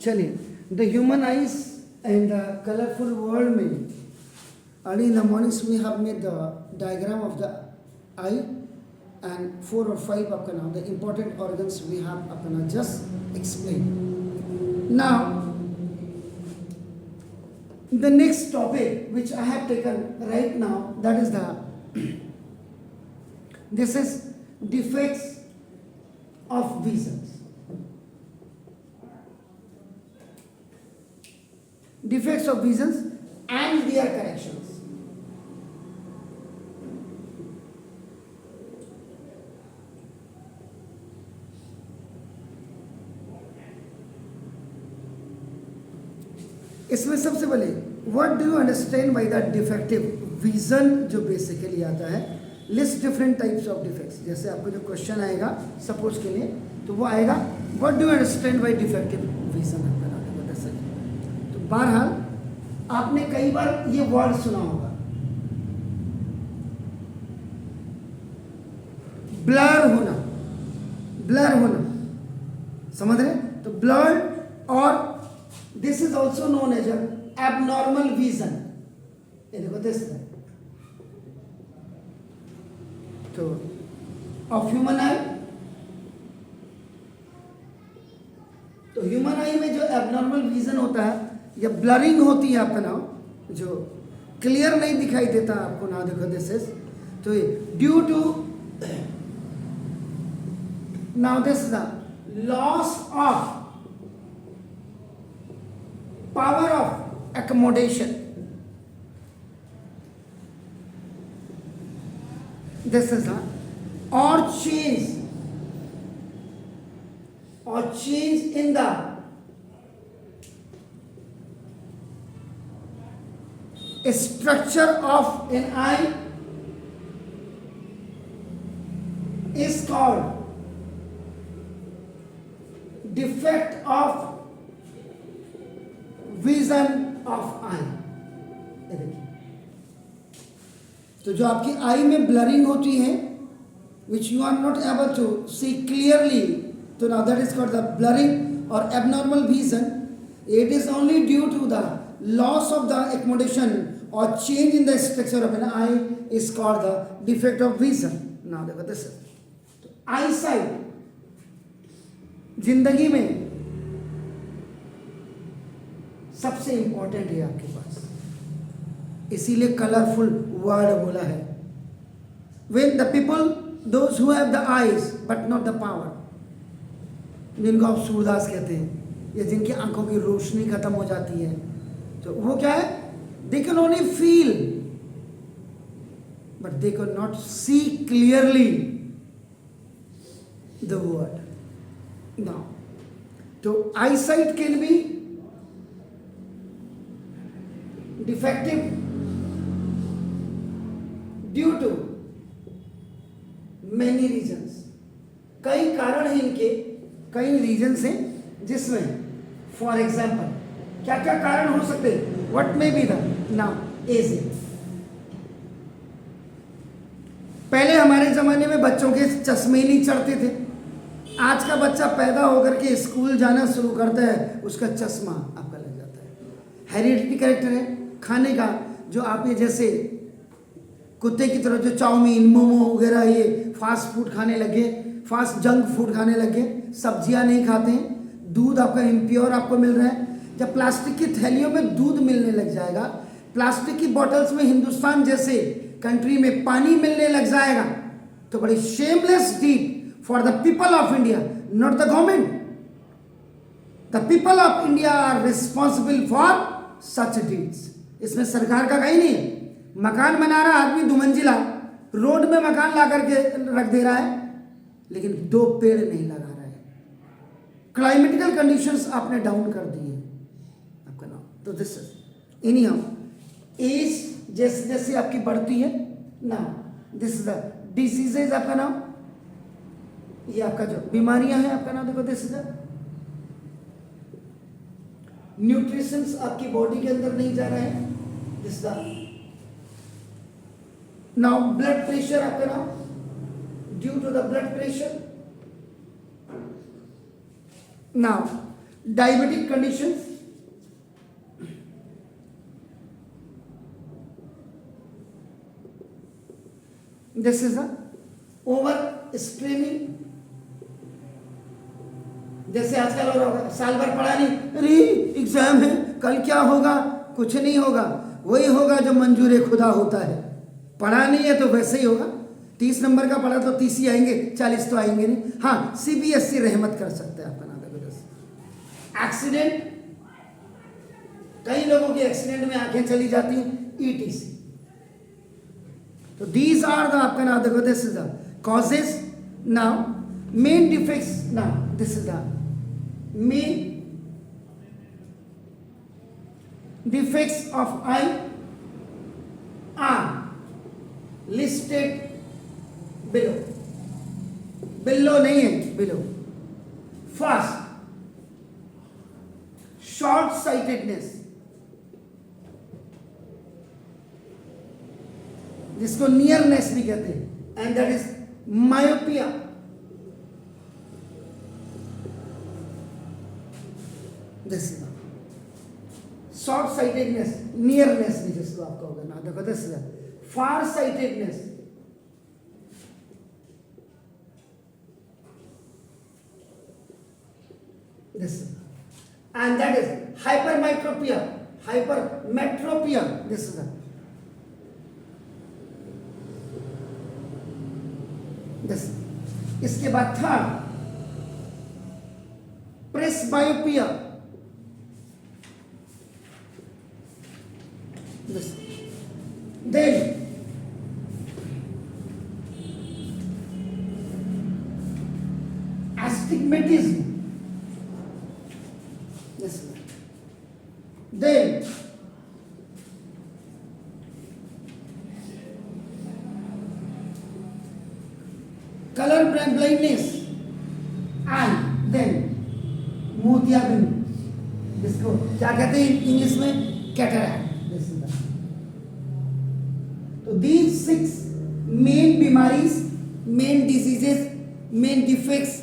चलिए, the human eyes and the colourful world में early in the mornings we have made the diagram of the eye and 4 or 5 आपका नाम the important organs we have आपका नाम just explain. Now the next topic which I have taken right now, that is the this is defects of visions. Defects of visions and their corrections. इसमें सबसे पहले what do you understand by the defective vision, जो basically आता है list different types of defects. जैसे आपको जो question आएगा सपोज के लिए, तो वो आएगा what do you understand by defective vision. आपका बता सके तो बहरहाल आपने कई बार ये वर्ड सुना होगा, ब्लर होना. ब्लर होना समझ रहे? तो ब्लर और this is also known as an abnormal vision. ये देखो दिस है तो of human eye. तो ह्यूमन आई में जो एबनॉर्मल विजन होता है या ब्लरिंग होती है आपका नाम, जो क्लियर नहीं दिखाई देता आपको ना, देखो दिस इज तो due to now this is the loss of power of accommodation. This is or change in the structure of an eye is called defect of vision of eye. तो जो आपकी आई में blurring होती है which you are not able to see clearly, तो now that is called the blurring और abnormal vision. It is only due to the loss of the accommodation और change in the structure of an eye is called the defect of vision. Now देखो this eye sight जिंदगी में सबसे important है आपके पास, इसीलिए colourful word बोला है. When the people, those who have the eyes but not the power, जिनको आप सूरदास कहते हैं, या जिनकी आंखों की रोशनी खत्म हो जाती है, तो वो क्या है? They can only feel but they could not see clearly the word. Now, तो eyesight can be defective due to many reasons. कई कारण हैं इनके, कई रीजंस हैं, जिसमें फॉर एग्जाम्पल क्या क्या कारण हो सकते हैं? What may be the now age. पहले हमारे जमाने में बच्चों के चश्मे नहीं चढ़ते थे. आज का बच्चा पैदा होकर के स्कूल जाना शुरू करता है, उसका चश्मा आपका लग जाता है. हेरिडिटी कैरेक्टर है खाने का, जो आप ये जैसे कुत्ते की तरह जो चाउमीन मोमो वगैरह ये फास्ट फूड खाने लगे, फास्ट जंक फूड खाने लगे, सब्जियां नहीं खाते हैं, दूध आपका इम्प्योर आपको मिल रहा है. जब प्लास्टिक की थैलियों में दूध मिलने लग जाएगा, प्लास्टिक की बॉटल्स में हिंदुस्तान जैसे कंट्री में पानी मिलने लग जाएगा, तो बड़ी shameless deed for the people of India, not the government. The people of India are responsible for such deeds. इसमें सरकार का कहीं नहीं है. मकान बना रहा आदमी 2 मंजिला, रोड में मकान ला करके रख दे रहा है, लेकिन 2 पेड़ नहीं लगा रहा है. क्लाइमेटिकल कंडीशंस आपने डाउन कर दी है आपका नाम. तो this is anyhow age जैसे जैसे आपकी बढ़ती है ना, दिस इज द डिसीजेज आपका नाम, ये आपका जो बीमारियां हैं आपका नाम, देखो दिस इज न्यूट्रिशंस आपकी बॉडी के अंदर नहीं जा रहा है. दिस नाउ ब्लड प्रेशर आपका नाम, due to the blood pressure. Now diabetic conditions, this is a over straining, जैसे आजकल और साल भर पढ़ा नहीं, अरे एग्जाम है कल क्या होगा, कुछ नहीं होगा, वही होगा जो मंजूर खुदा होता है। पढ़ा नहीं है तो वैसे ही होगा, 30 नंबर का पढ़ा तो 30 ही आएंगे, 40 तो आएंगे नहीं। हाँ, CBSE रहमत कर सकते हैं आपका नाम। एक्सीडेंट, कई लोगों के एक्सीडेंट में आंखें चली जाती हैं, ETC। तो दीज आर द आपका नाम देखो, this is the causes. Now main defects, now this is the main defects of eye are listed below. below नहीं है, below. First, short sightedness, जिसको नियरनेस भी कहते हैं, and that is myopia. this is short sightedness, nearness भी जिसको आपका होगा ना, देखो this is far sightedness, this and that is hypermetropia, hypermetropia, this is this. इसके बाद third, presbyopia, this. Then astigmatism, this. Then color blindness, and then मोतियाबिंद, जिसको क्या कहते हैं इंग्लिश में, कैटरैक्ट। तो these 6 main बीमारीज, main diseases, main defects